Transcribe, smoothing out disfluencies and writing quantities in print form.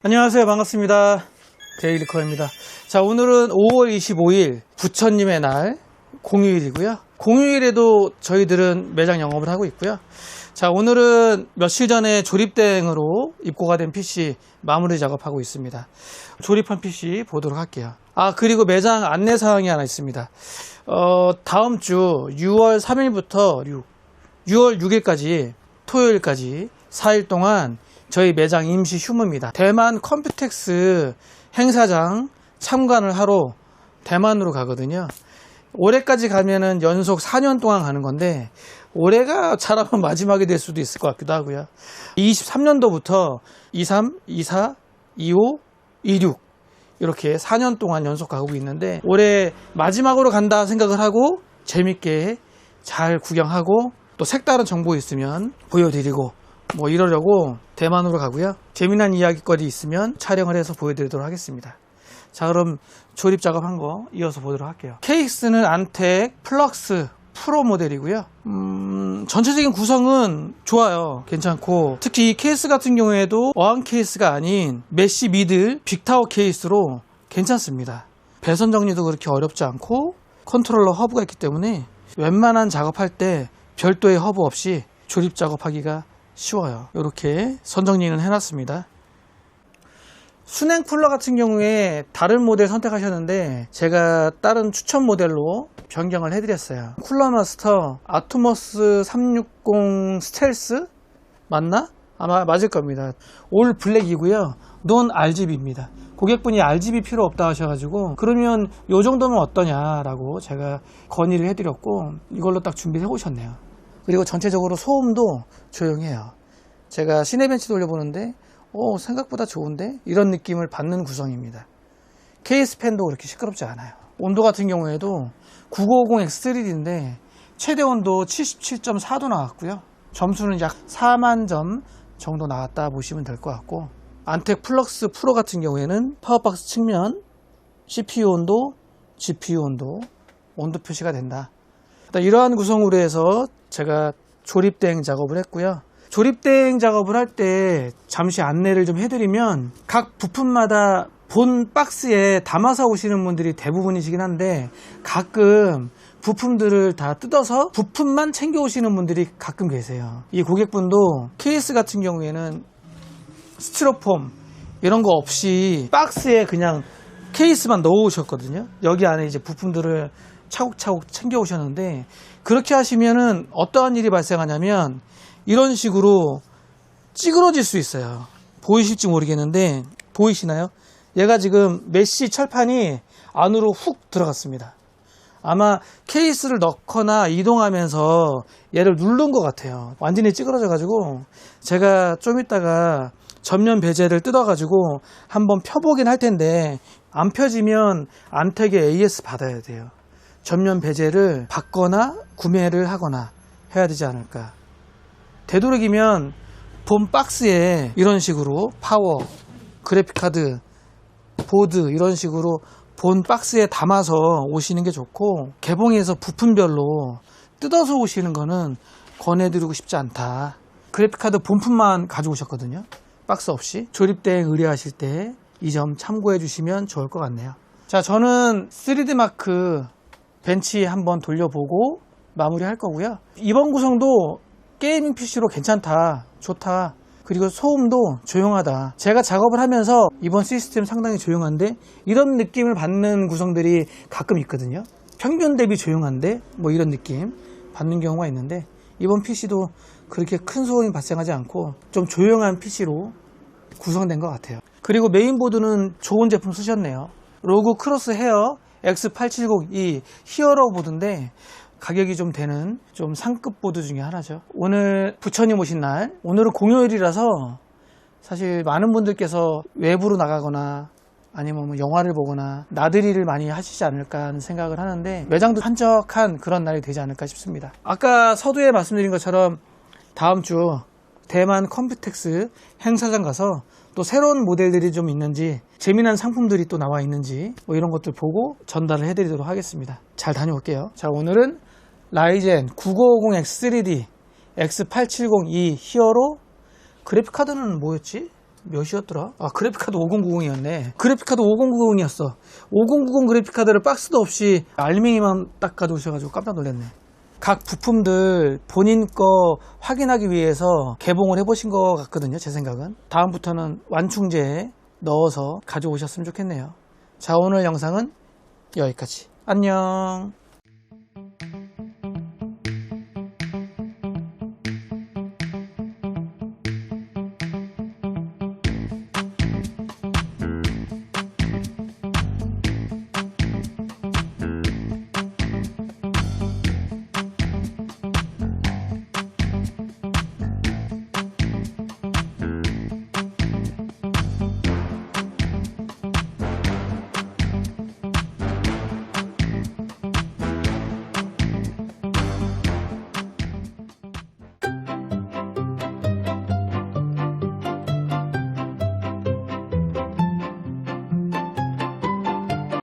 안녕하세요. 반갑습니다. 데일리커입니다. 자, 오늘은 5월 25일 부처님의 날 공휴일이고요. 공휴일에도 저희들은 매장 영업을 하고 있고요. 자, 오늘은 며칠 전에 조립대행으로 입고가 된 PC 마무리 작업하고 있습니다. 조립한 PC 보도록 할게요. 그리고 매장 안내사항이 하나 있습니다. 다음 주 6월 3일부터 6월 6일까지 토요일까지 4일 동안 저희 매장 임시 휴무입니다. 대만 컴퓨텍스 행사장 참관을 하러 대만으로 가거든요. 올해까지 가면은 연속 4년 동안 가는 건데 올해가 잘하면 마지막이 될 수도 있을 것 같기도 하고요. 23년도부터 23, 24, 25, 26 이렇게 4년 동안 연속 가고 있는데 올해 마지막으로 간다 생각을 하고 재밌게 잘 구경하고 또 색다른 정보 있으면 보여드리고 뭐 이러려고 대만으로 가고요. 재미난 이야기거리 있으면 촬영을 해서 보여드리도록 하겠습니다. 자, 그럼 조립 작업한 거 이어서 보도록 할게요. 케이스는 안텍 플럭스 프로 모델이고요. 전체적인 구성은 좋아요. 괜찮고 특히 이 케이스 같은 경우에도 어항 케이스가 아닌 메쉬 미들 빅타워 케이스로 괜찮습니다. 배선 정리도 그렇게 어렵지 않고 컨트롤러 허브가 있기 때문에 웬만한 작업할 때 별도의 허브 없이 조립 작업하기가 쉬워요. 이렇게 선정리는 해놨습니다. 순행 쿨러 같은 경우에 다른 모델 선택하셨는데 제가 다른 추천 모델로 변경을 해드렸어요. 쿨러마스터 아토머스 360 스텔스 맞나? 아마 맞을 겁니다. 올 블랙이고요. 논 RGB입니다. 고객분이 RGB 필요 없다 하셔가지고 그러면 요 정도면 어떠냐라고 제가 건의를 해드렸고 이걸로 딱 준비해 오셨네요. 그리고 전체적으로 소음도 조용해요. 제가 시네벤치 돌려보는데 생각보다 좋은데? 이런 느낌을 받는 구성입니다. 케이스 팬도 그렇게 시끄럽지 않아요. 온도 같은 경우에도 9950X3D인데 최대 온도 77.4도 나왔고요. 점수는 약 4만 점 정도 나왔다 보시면 될 것 같고 안텍 플럭스 프로 같은 경우에는 파워박스 측면 CPU 온도, GPU 온도 표시가 된다. 이러한 구성으로 해서 제가 조립대행 작업을 했고요. 조립대행 작업을 할 때 잠시 안내를 좀 해드리면 각 부품마다 본 박스에 담아서 오시는 분들이 대부분이시긴 한데 가끔 부품들을 다 뜯어서 부품만 챙겨 오시는 분들이 가끔 계세요. 이 고객분도 케이스 같은 경우에는 스티로폼 이런 거 없이 박스에 그냥 케이스만 넣어 오셨거든요. 여기 안에 이제 부품들을 차곡차곡 챙겨 오셨는데 그렇게 하시면은 어떠한 일이 발생하냐면 이런 식으로 찌그러질 수 있어요. 보이실지 모르겠는데 보이시나요? 얘가 지금 메쉬 철판이 안으로 훅 들어갔습니다. 아마 케이스를 넣거나 이동하면서 얘를 누른 것 같아요. 완전히 찌그러져 가지고 제가 좀 이따가 전면 베젤을 뜯어 가지고 한번 펴보긴 할 텐데 안 펴지면 안텍에 AS 받아야 돼요. 전면 베젤을 받거나 구매를 하거나 해야 되지 않을까. 되도록이면 본 박스에 이런 식으로 파워, 그래픽카드, 보드 이런 식으로 본 박스에 담아서 오시는 게 좋고 개봉해서 부품별로 뜯어서 오시는 거는 권해드리고 싶지 않다. 그래픽카드 본품만 가져오셨거든요. 박스 없이. 조립대행 의뢰하실 때 이 점 참고해 주시면 좋을 것 같네요. 자, 저는 3D 마크 벤치 한번 돌려보고 마무리할 거고요. 이번 구성도 게이밍 PC로 괜찮다, 좋다, 그리고 소음도 조용하다. 제가 작업을 하면서 이번 시스템 상당히 조용한데 이런 느낌을 받는 구성들이 가끔 있거든요. 평균 대비 조용한데 뭐 이런 느낌 받는 경우가 있는데 이번 PC도 그렇게 큰 소음이 발생하지 않고 좀 조용한 PC로 구성된 것 같아요. 그리고 메인보드는 좋은 제품 쓰셨네요. 로그 크로스 헤어 X870E 히어로 보드인데 가격이 좀 되는 좀 상급 보드 중에 하나죠. 오늘 부처님 오신 날, 오늘은 공휴일이라서 사실 많은 분들께서 외부로 나가거나 아니면 뭐 영화를 보거나 나들이를 많이 하시지 않을까 하는 생각을 하는데 매장도 한적한 그런 날이 되지 않을까 싶습니다. 아까 서두에 말씀드린 것처럼 다음 주 대만 컴퓨텍스 행사장 가서 또 새로운 모델들이 좀 있는지 재미난 상품들이 또 나와 있는지 뭐 이런 것들 보고 전달을 해드리도록 하겠습니다. 잘 다녀올게요. 자, 오늘은 라이젠 9950X3D X870E 히어로 그래픽카드는 뭐였지? 몇이었더라? 아, 그래픽카드 5090이었네. 그래픽카드 5090이었어. 5090 그래픽카드를 박스도 없이 알맹이만 딱 가져오셔가지고 깜짝 놀랐네. 각 부품들 본인 거 확인하기 위해서 개봉을 해보신 것 같거든요, 제 생각은. 다음부터는 완충제에 넣어서 가져오셨으면 좋겠네요. 자, 오늘 영상은 여기까지. 안녕.